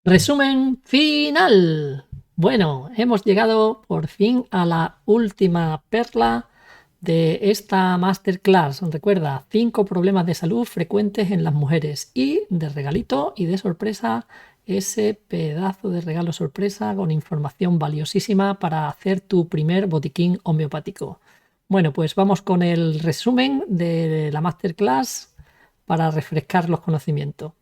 Resumen final. Bueno, hemos llegado por fin a la última perla de esta masterclass. Recuerda, 5 problemas de salud frecuentes en las mujeres. Y de regalito y de sorpresa, ese pedazo de regalo sorpresa con información valiosísima para hacer tu primer botiquín homeopático. Bueno, pues vamos con el resumen de la masterclass para refrescar los conocimientos.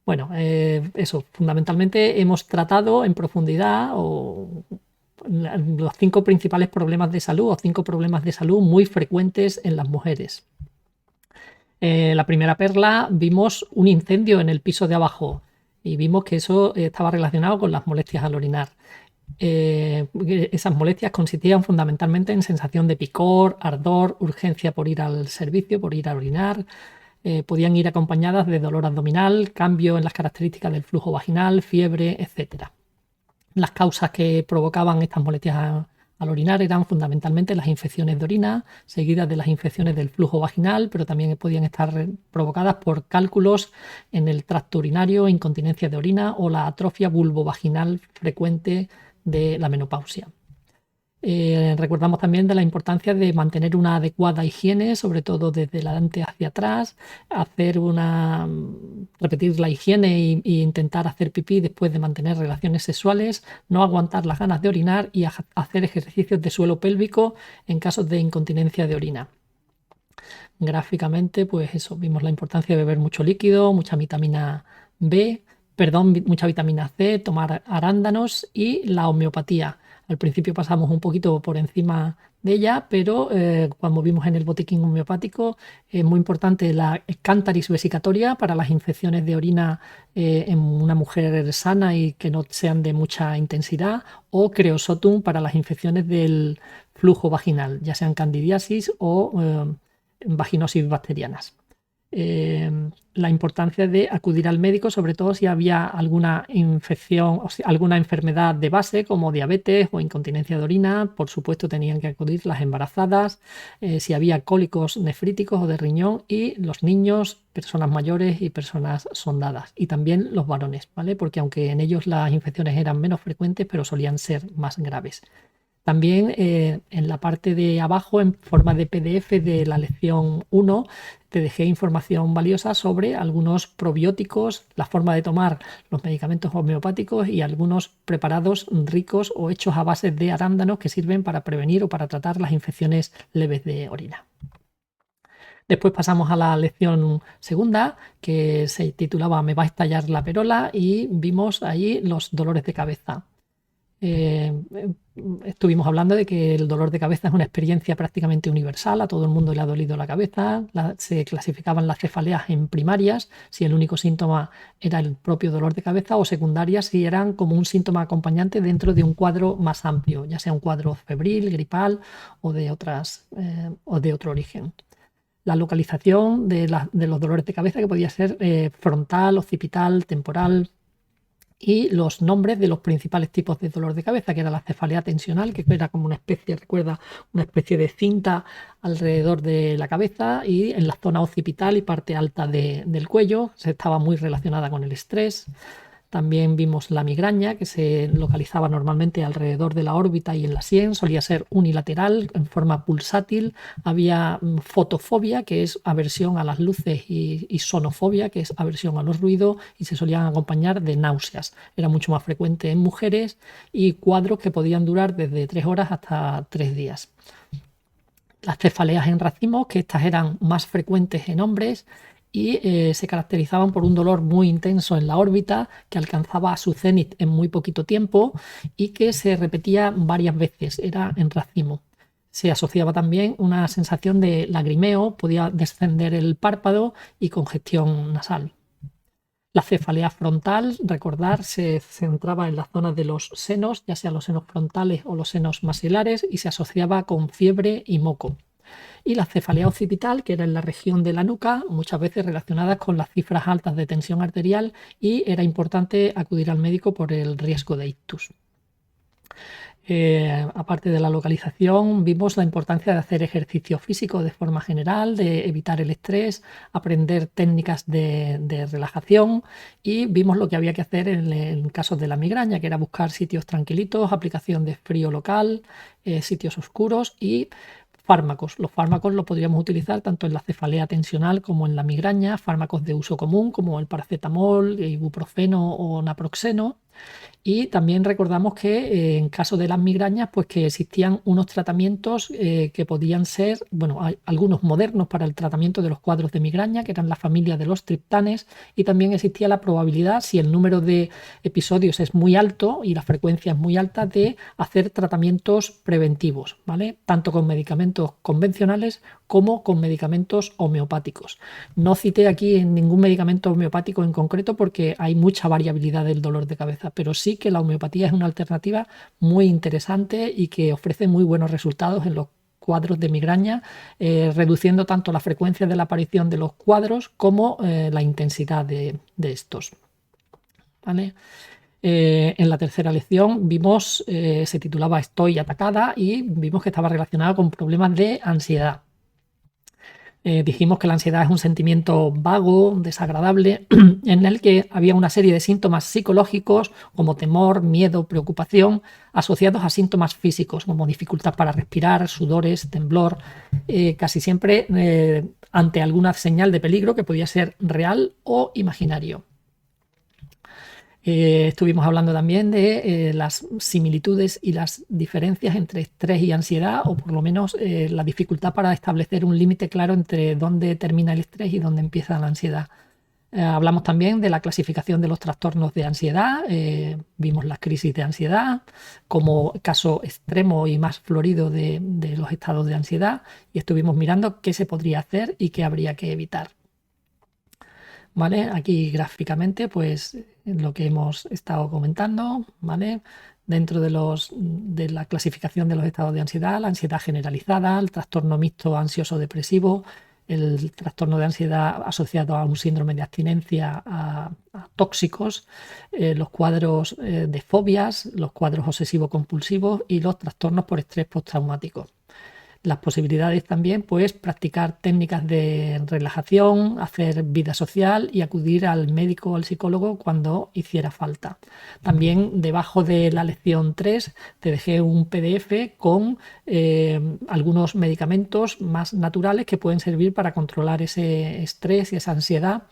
Bueno, eso, fundamentalmente hemos tratado en profundidad los 5 principales problemas de salud o 5 problemas de salud muy frecuentes en las mujeres. La primera perla, vimos un incendio en el piso de abajo y vimos que eso estaba relacionado con las molestias al orinar. Esas molestias consistían fundamentalmente en sensación de picor, ardor, urgencia por ir al servicio, por ir a orinar. Podían ir acompañadas de dolor abdominal, cambio en las características del flujo vaginal, fiebre, etc. Las causas que provocaban estas molestias al orinar eran fundamentalmente las infecciones de orina, seguidas de las infecciones del flujo vaginal, pero también podían estar provocadas por cálculos en el tracto urinario, incontinencia de orina o la atrofia vulvovaginal frecuente de la menopausia. Recordamos también de la importancia de mantener una adecuada higiene, sobre todo desde delante hacia atrás, repetir la higiene e intentar hacer pipí después de mantener relaciones sexuales, no aguantar las ganas de orinar y hacer ejercicios de suelo pélvico en casos de incontinencia de orina. Gráficamente, pues eso, vimos la importancia de beber mucho líquido, mucha vitamina mucha vitamina C, tomar arándanos y la homeopatía. Al principio pasamos un poquito por encima de ella, pero cuando vimos en el botiquín homeopático es muy importante la Cantaris vesicatoria para las infecciones de orina en una mujer sana y que no sean de mucha intensidad, o Creosotum para las infecciones del flujo vaginal, ya sean candidiasis o vaginosis bacterianas. La importancia de acudir al médico, sobre todo si había alguna infección o alguna enfermedad de base como diabetes o incontinencia de orina. Por supuesto, tenían que acudir las embarazadas, si había cólicos nefríticos o de riñón, y los niños, personas mayores y personas sondadas, y también los varones, ¿vale? Porque aunque en ellos las infecciones eran menos frecuentes, pero solían ser más graves. También en la parte de abajo, en forma de PDF de la lección 1, te dejé información valiosa sobre algunos probióticos, la forma de tomar los medicamentos homeopáticos y algunos preparados ricos o hechos a base de arándanos que sirven para prevenir o para tratar las infecciones leves de orina. Después pasamos a la lección segunda, que se titulaba Me va a estallar la perola, y vimos ahí los dolores de cabeza. Estuvimos hablando de que el dolor de cabeza es una experiencia prácticamente universal, a todo el mundo le ha dolido la cabeza. Se clasificaban las cefaleas en primarias, si el único síntoma era el propio dolor de cabeza, o secundarias, si eran como un síntoma acompañante dentro de un cuadro más amplio, ya sea un cuadro febril, gripal o de otro origen. La localización de los dolores de cabeza, que podía ser frontal, occipital, temporal, y los nombres de los principales tipos de dolor de cabeza, que era la cefalea tensional, que era como una especie, recuerda, una especie de cinta alrededor de la cabeza y en la zona occipital y parte alta del cuello, estaba muy relacionada con el estrés. También vimos la migraña, que se localizaba normalmente alrededor de la órbita y en la sien, solía ser unilateral, en forma pulsátil. Había fotofobia, que es aversión a las luces, y sonofobia, que es aversión a los ruidos, y se solían acompañar de náuseas. Era mucho más frecuente en mujeres, y cuadros que podían durar desde 3 horas hasta 3 días. Las cefaleas en racimos, que estas eran más frecuentes en hombres, y se caracterizaban por un dolor muy intenso en la órbita que alcanzaba su cenit en muy poquito tiempo y que se repetía varias veces, era en racimo. Se asociaba también una sensación de lagrimeo, podía descender el párpado y congestión nasal. La cefalea frontal, recordar, se centraba en la zona de los senos, ya sea los senos frontales o los senos maxilares, y se asociaba con fiebre y moco. Y la cefalea occipital, que era en la región de la nuca, muchas veces relacionadas con las cifras altas de tensión arterial, y era importante acudir al médico por el riesgo de ictus. Aparte de la localización, vimos la importancia de hacer ejercicio físico de forma general, de evitar el estrés, aprender técnicas de relajación, y vimos lo que había que hacer en casos de la migraña, que era buscar sitios tranquilitos, aplicación de frío local, sitios oscuros y fármacos. Los fármacos los podríamos utilizar tanto en la cefalea tensional como en la migraña, fármacos de uso común como el paracetamol, ibuprofeno o naproxeno. Y también recordamos que en caso de las migrañas, pues que existían unos tratamientos que podían ser, bueno, hay algunos modernos para el tratamiento de los cuadros de migraña, que eran la familia de los triptanes, y también existía la probabilidad, si el número de episodios es muy alto y la frecuencia es muy alta, de hacer tratamientos preventivos, ¿vale? Tanto con medicamentos convencionales como con medicamentos homeopáticos. No cité aquí ningún medicamento homeopático en concreto porque hay mucha variabilidad del dolor de cabeza, pero sí que la homeopatía es una alternativa muy interesante y que ofrece muy buenos resultados en los cuadros de migraña, reduciendo tanto la frecuencia de la aparición de los cuadros como la intensidad de estos. ¿Vale? En la tercera lección vimos, se titulaba Estoy atacada, y vimos que estaba relacionada con problemas de ansiedad. Dijimos que la ansiedad es un sentimiento vago, desagradable, en el que había una serie de síntomas psicológicos como temor, miedo, preocupación, asociados a síntomas físicos como dificultad para respirar, sudores, temblor, casi siempre ante alguna señal de peligro que podía ser real o imaginario. Estuvimos hablando también de las similitudes y las diferencias entre estrés y ansiedad, o por lo menos la dificultad para establecer un límite claro entre dónde termina el estrés y dónde empieza la ansiedad. Hablamos también de la clasificación de los trastornos de ansiedad, vimos las crisis de ansiedad como caso extremo y más florido de los estados de ansiedad, y estuvimos mirando qué se podría hacer y qué habría que evitar. ¿Vale? Aquí gráficamente, pues lo que hemos estado comentando, ¿vale? Dentro de la clasificación de los estados de ansiedad, la ansiedad generalizada, el trastorno mixto ansioso-depresivo, el trastorno de ansiedad asociado a un síndrome de abstinencia a tóxicos, los cuadros de fobias, los cuadros obsesivo-compulsivos y los trastornos por estrés postraumático. Las posibilidades también, pues practicar técnicas de relajación, hacer vida social y acudir al médico o al psicólogo cuando hiciera falta. También debajo de la lección 3 te dejé un PDF con algunos medicamentos más naturales que pueden servir para controlar ese estrés y esa ansiedad.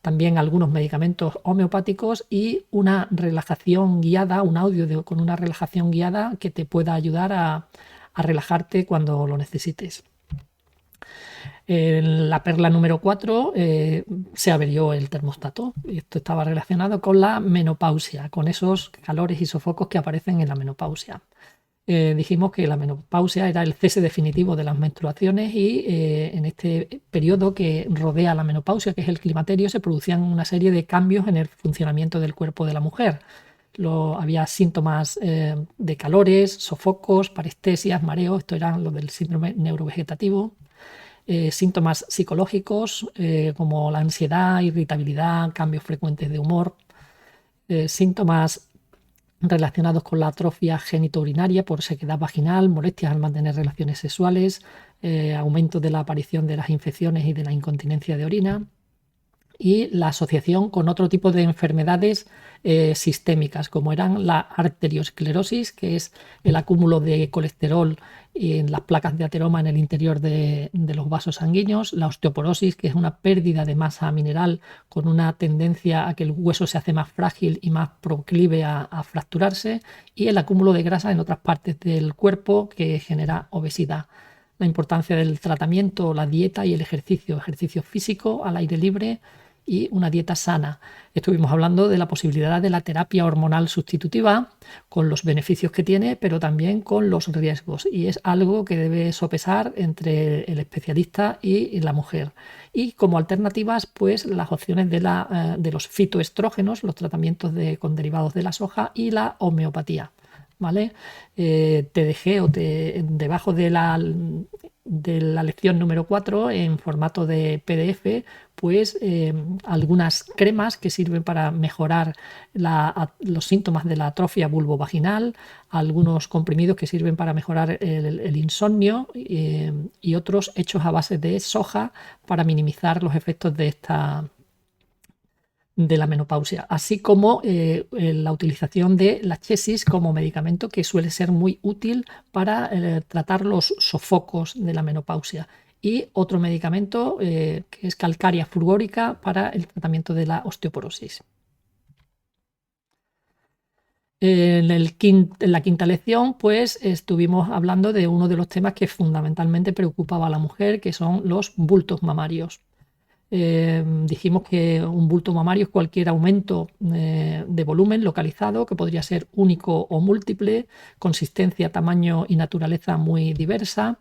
También algunos medicamentos homeopáticos y una relajación guiada, un audio con una relajación guiada que te pueda ayudar a relajarte cuando lo necesites. En la perla número 4 se averió el termostato. Esto estaba relacionado con la menopausia, con esos calores y sofocos que aparecen en la menopausia. Dijimos que la menopausia era el cese definitivo de las menstruaciones, y en este periodo que rodea la menopausia, que es el climaterio, se producían una serie de cambios en el funcionamiento del cuerpo de la mujer. Había síntomas de calores, sofocos, parestesias, mareos, esto era lo del síndrome neurovegetativo. Síntomas psicológicos como la ansiedad, irritabilidad, cambios frecuentes de humor. Síntomas relacionados con la atrofia genitourinaria por sequedad vaginal, molestias al mantener relaciones sexuales, aumento de la aparición de las infecciones y de la incontinencia de orina, y la asociación con otro tipo de enfermedades sistémicas, como eran la arteriosclerosis, que es el acúmulo de colesterol en las placas de ateroma en el interior de los vasos sanguíneos, la osteoporosis, que es una pérdida de masa mineral con una tendencia a que el hueso se hace más frágil y más proclive a fracturarse, y el acúmulo de grasa en otras partes del cuerpo que genera obesidad. La importancia del tratamiento, la dieta y el ejercicio físico al aire libre y una dieta sana. Estuvimos hablando de la posibilidad de la terapia hormonal sustitutiva, con los beneficios que tiene, pero también con los riesgos, y es algo que debe sopesar entre el especialista y la mujer. Y como alternativas, pues las opciones de los fitoestrógenos, los tratamientos con derivados de la soja, y la homeopatía. ¿vale? Te dejé debajo de la lección número 4 en formato de PDF, pues algunas cremas que sirven para mejorar los síntomas de la atrofia vulvovaginal, algunos comprimidos que sirven para mejorar el insomnio y otros hechos a base de soja para minimizar los efectos de la menopausia, así como la utilización de la chesis como medicamento, que suele ser muy útil para tratar los sofocos de la menopausia, y otro medicamento que es calcárea fluórica para el tratamiento de la osteoporosis. En la quinta lección, pues estuvimos hablando de uno de los temas que fundamentalmente preocupaba a la mujer, que son los bultos mamarios. Dijimos que un bulto mamario es cualquier aumento de volumen localizado, que podría ser único o múltiple, consistencia, tamaño y naturaleza muy diversa.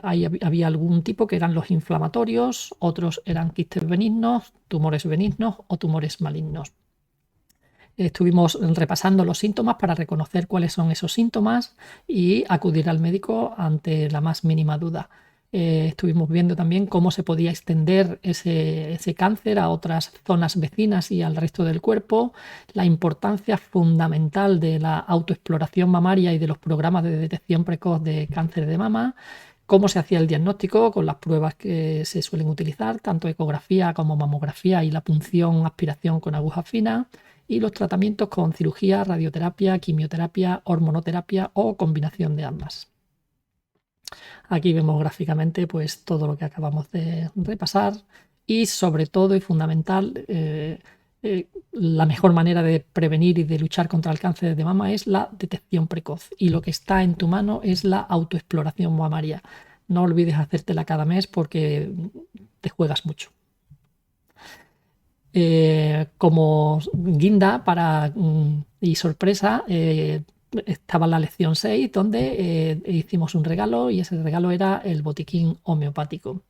Había algún tipo que eran los inflamatorios, otros eran quistes benignos, tumores benignos o tumores malignos. Estuvimos repasando los síntomas para reconocer cuáles son esos síntomas y acudir al médico ante la más mínima duda. Estuvimos viendo también cómo se podía extender ese cáncer a otras zonas vecinas y al resto del cuerpo, la importancia fundamental de la autoexploración mamaria y de los programas de detección precoz de cáncer de mama, cómo se hacía el diagnóstico con las pruebas que se suelen utilizar, tanto ecografía como mamografía y la punción aspiración con aguja fina, y los tratamientos con cirugía, radioterapia, quimioterapia, hormonoterapia o combinación de ambas. Aquí vemos gráficamente pues todo lo que acabamos de repasar y sobre todo y fundamental, la mejor manera de prevenir y de luchar contra el cáncer de mama es la detección precoz, y lo que está en tu mano es la autoexploración mamaria. No olvides hacértela cada mes porque te juegas mucho. Como guinda y sorpresa, estaba la lección 6 donde hicimos un regalo, y ese regalo era el botiquín homeopático.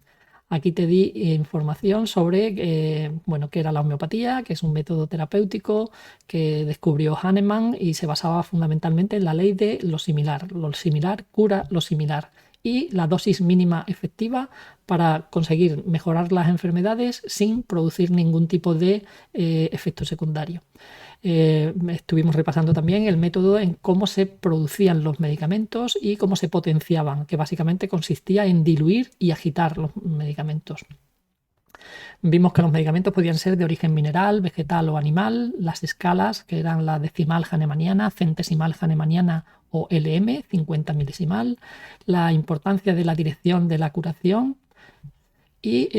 Aquí te di información sobre bueno, qué era la homeopatía, que es un método terapéutico que descubrió Hahnemann y se basaba fundamentalmente en la ley de lo similar. Lo similar cura lo similar, y la dosis mínima efectiva para conseguir mejorar las enfermedades sin producir ningún tipo de efecto secundario. Estuvimos repasando también el método en cómo se producían los medicamentos y cómo se potenciaban, que básicamente consistía en diluir y agitar los medicamentos. Vimos que los medicamentos podían ser de origen mineral, vegetal o animal, las escalas, que eran la decimal hahnemanniana, centesimal hahnemanniana o LM, 50 milesimal, la importancia de la dirección de la curación y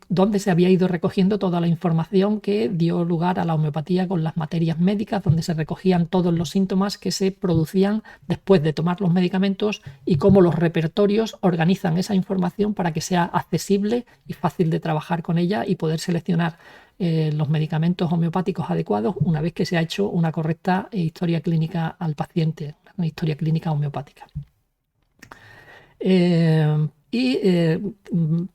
dónde se había ido recogiendo toda la información que dio lugar a la homeopatía con las materias médicas, donde se recogían todos los síntomas que se producían después de tomar los medicamentos, y cómo los repertorios organizan esa información para que sea accesible y fácil de trabajar con ella y poder seleccionar los medicamentos homeopáticos adecuados una vez que se ha hecho una correcta historia clínica al paciente, una historia clínica homeopática.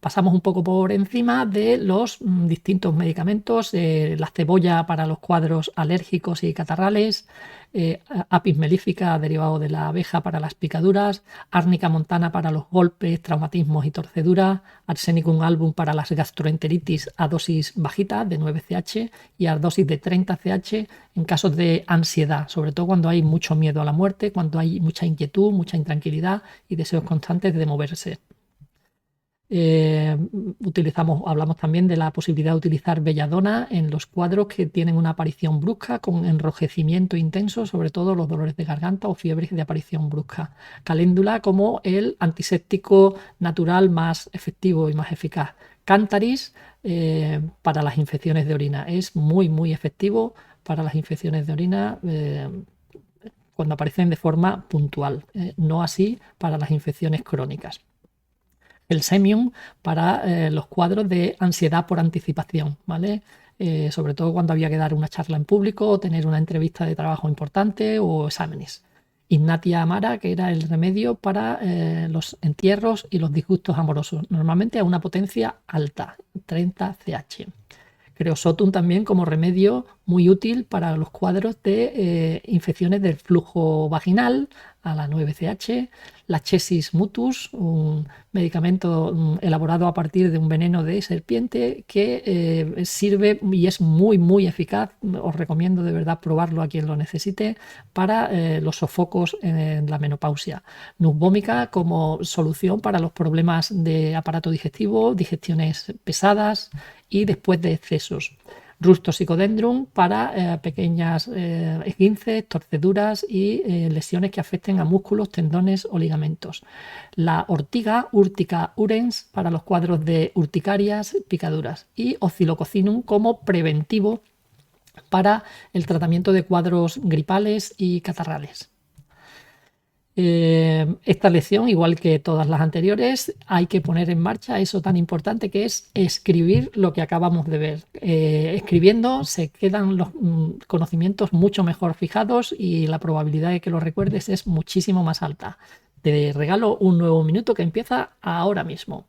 Pasamos un poco por encima de los distintos medicamentos, la cebolla para los cuadros alérgicos y catarrales, apis melífica derivado de la abeja para las picaduras, árnica montana para los golpes, traumatismos y torceduras, arsenicum album para las gastroenteritis a dosis bajita de 9 CH y a dosis de 30 CH en casos de ansiedad, sobre todo cuando hay mucho miedo a la muerte, cuando hay mucha inquietud, mucha intranquilidad y deseos constantes de moverse. Hablamos también de la posibilidad de utilizar belladona en los cuadros que tienen una aparición brusca con enrojecimiento intenso, sobre todo los dolores de garganta o fiebres de aparición brusca. Caléndula como el antiséptico natural más efectivo y más eficaz. Cántaris para las infecciones de orina. Es muy, muy efectivo para las infecciones de orina cuando aparecen de forma puntual, no así para las infecciones crónicas. El Semium para los cuadros de ansiedad por anticipación, ¿vale? Sobre todo cuando había que dar una charla en público o tener una entrevista de trabajo importante o exámenes. Ignatia amara, que era el remedio para los entierros y los disgustos amorosos, normalmente a una potencia alta, 30 CH. Creosotum también como remedio muy útil para los cuadros de infecciones del flujo vaginal, a la 9CH, la Chesis mutus, un medicamento elaborado a partir de un veneno de serpiente que sirve y es muy eficaz. Os recomiendo de verdad probarlo a quien lo necesite para los sofocos en la menopausia. Nux vomica como solución para los problemas de aparato digestivo, digestiones pesadas y después de excesos. Rustosicodendrum para pequeñas esguinces, torceduras y lesiones que afecten a músculos, tendones o ligamentos. La ortiga, Urtica urens, para los cuadros de urticarias, picaduras. Y Oscilococcinum como preventivo para el tratamiento de cuadros gripales y catarrales. Esta lección, igual que todas las anteriores, hay que poner en marcha eso tan importante que es escribir lo que acabamos de ver. Escribiendo se quedan los conocimientos mucho mejor fijados y la probabilidad de que los recuerdes es muchísimo más alta. Te regalo un nuevo minuto que empieza ahora mismo.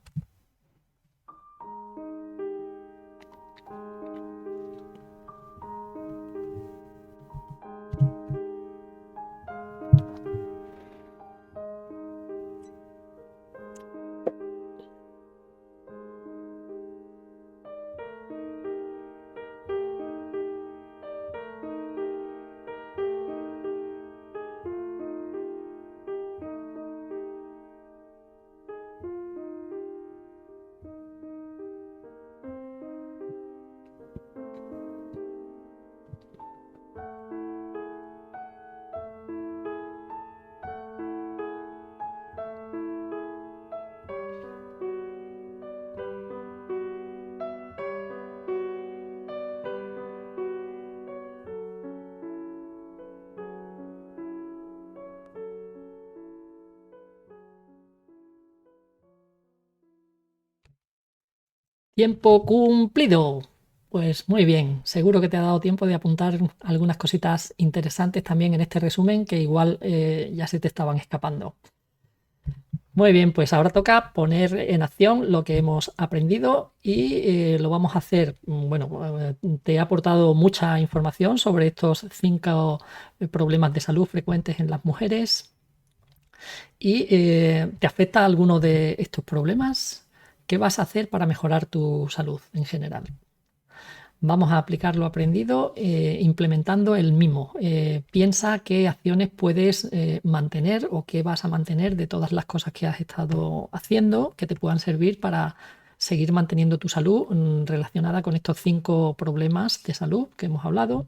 Tiempo cumplido. Pues muy bien, seguro que te ha dado tiempo de apuntar algunas cositas interesantes también en este resumen que igual ya se te estaban escapando. Muy bien, pues ahora toca poner en acción lo que hemos aprendido y lo vamos a hacer. Bueno, te he aportado mucha información sobre estos 5 problemas de salud frecuentes en las mujeres. ¿Y te afecta alguno de estos problemas? ¿Qué vas a hacer para mejorar tu salud en general? Vamos a aplicar lo aprendido implementando el mimo. Piensa qué acciones puedes mantener o qué vas a mantener de todas las cosas que has estado haciendo que te puedan servir para seguir manteniendo tu salud relacionada con estos 5 problemas de salud que hemos hablado.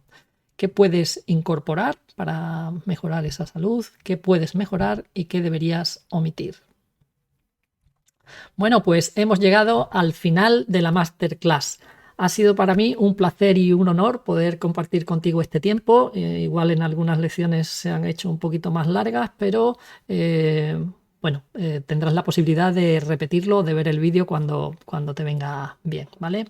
¿Qué puedes incorporar para mejorar esa salud? ¿Qué puedes mejorar y qué deberías omitir? Bueno, pues hemos llegado al final de la masterclass. Ha sido para mí un placer y un honor poder compartir contigo este tiempo. Igual en algunas lecciones se han hecho un poquito más largas, pero bueno, tendrás la posibilidad de repetirlo, de ver el vídeo cuando te venga bien, ¿vale?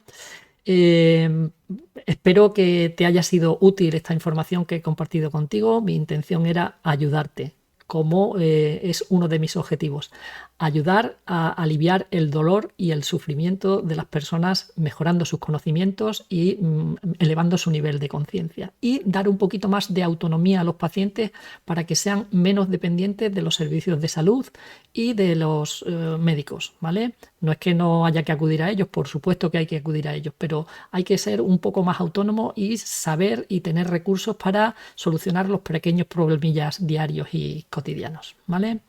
Espero que te haya sido útil esta información que he compartido contigo. Mi intención era ayudarte, como es uno de mis objetivos. Ayudar a aliviar el dolor y el sufrimiento de las personas, mejorando sus conocimientos y elevando su nivel de conciencia. Y dar un poquito más de autonomía a los pacientes para que sean menos dependientes de los servicios de salud y de los médicos, ¿vale? No es que no haya que acudir a ellos, por supuesto que hay que acudir a ellos, pero hay que ser un poco más autónomo y saber y tener recursos para solucionar los pequeños problemillas diarios y cotidianos, ¿vale?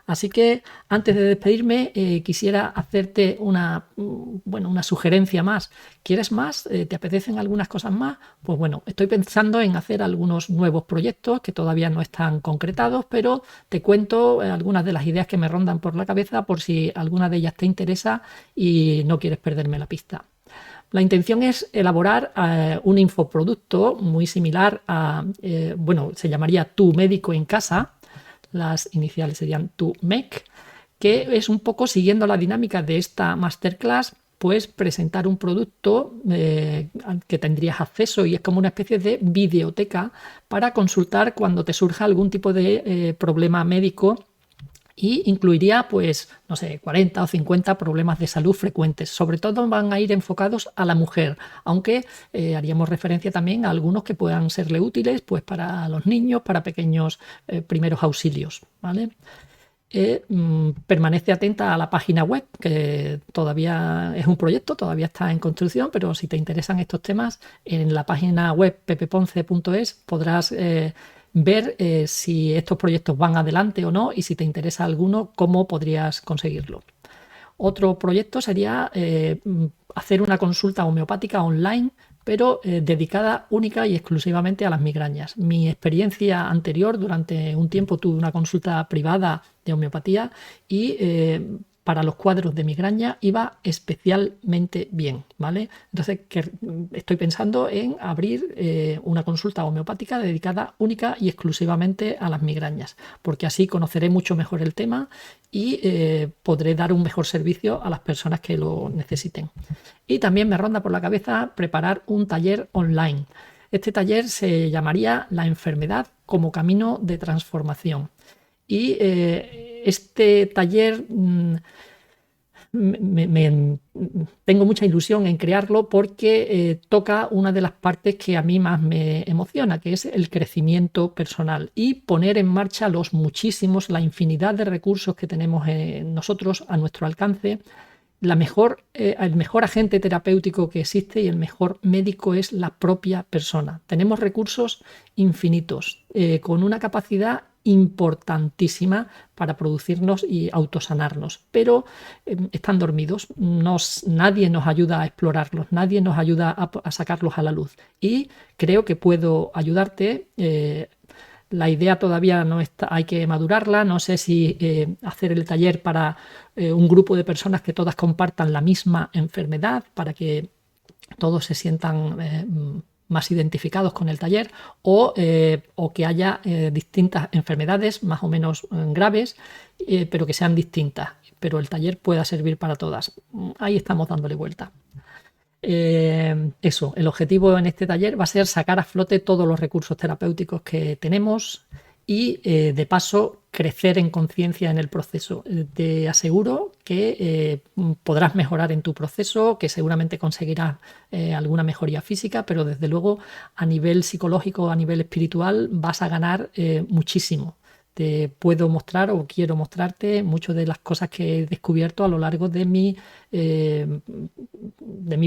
Así que antes de despedirme quisiera hacerte una sugerencia más. ¿Quieres más? ¿Te apetecen algunas cosas más? Pues bueno, estoy pensando en hacer algunos nuevos proyectos que todavía no están concretados, pero te cuento algunas de las ideas que me rondan por la cabeza por si alguna de ellas te interesa y no quieres perderme la pista. La intención es elaborar un infoproducto muy similar a, se llamaría Tu médico en casa. Las iniciales serían To Make, que es un poco siguiendo la dinámica de esta masterclass, pues presentar un producto al que tendrías acceso y es como una especie de videoteca para consultar cuando te surja algún tipo de problema médico y incluiría, pues, no sé, 40 o 50 problemas de salud frecuentes. Sobre todo van a ir enfocados a la mujer, aunque haríamos referencia también a algunos que puedan serle útiles, pues, para los niños, para pequeños primeros auxilios, ¿vale? Permanece atenta a la página web, que todavía es un proyecto, todavía está en construcción, pero si te interesan estos temas, en la página web pepeponce.es podrás ver si estos proyectos van adelante o no, y si te interesa alguno, cómo podrías conseguirlo. Otro proyecto sería hacer una consulta homeopática online, pero dedicada única y exclusivamente a las migrañas. Mi experiencia anterior, durante un tiempo tuve una consulta privada de homeopatía y para los cuadros de migraña iba especialmente bien, ¿vale? Entonces estoy pensando en abrir una consulta homeopática dedicada única y exclusivamente a las migrañas, porque así conoceré mucho mejor el tema y podré dar un mejor servicio a las personas que lo necesiten. Y también me ronda por la cabeza preparar un taller online. Este taller se llamaría La enfermedad como camino de transformación. Y este taller tengo mucha ilusión en crearlo porque toca una de las partes que a mí más me emociona, que es el crecimiento personal y poner en marcha la infinidad de recursos que tenemos nosotros a nuestro alcance. El mejor agente terapéutico que existe y el mejor médico es la propia persona. Tenemos recursos infinitos, con una capacidad importantísima para producirnos y autosanarnos, pero están dormidos. Nadie nos ayuda a explorarlos, nadie nos ayuda a sacarlos a la luz. Y creo que puedo ayudarte. La idea todavía no está, hay que madurarla. No sé si hacer el taller para un grupo de personas que todas compartan la misma enfermedad, para que todos se sientan más identificados con el taller, o que haya distintas enfermedades más o menos graves, pero que sean distintas, pero el taller pueda servir para todas. Ahí estamos dándole vuelta. Eso, el objetivo en este taller va a ser sacar a flote todos los recursos terapéuticos que tenemos y de paso crecer en conciencia en el proceso. Te aseguro que podrás mejorar en tu proceso, que seguramente conseguirás alguna mejoría física, pero desde luego a nivel psicológico, a nivel espiritual vas a ganar muchísimo. Te puedo mostrar o quiero mostrarte muchas de las cosas que he descubierto a lo largo de mi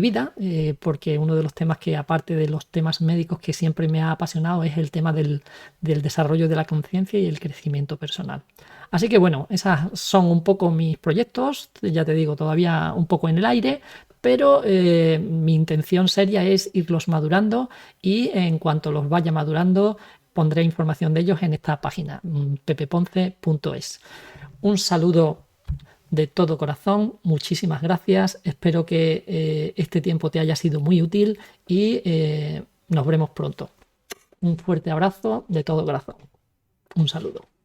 vida, porque uno de los temas que, aparte de los temas médicos que siempre me ha apasionado, es el tema del desarrollo de la conciencia y el crecimiento personal. Así que bueno, esas son un poco mis proyectos, ya te digo, todavía un poco en el aire, pero mi intención seria es irlos madurando, y en cuanto los vaya madurando pondré información de ellos en esta página, pepeponce.es. Un saludo de todo corazón, muchísimas gracias, espero que este tiempo te haya sido muy útil y nos veremos pronto. Un fuerte abrazo de todo corazón. Un saludo.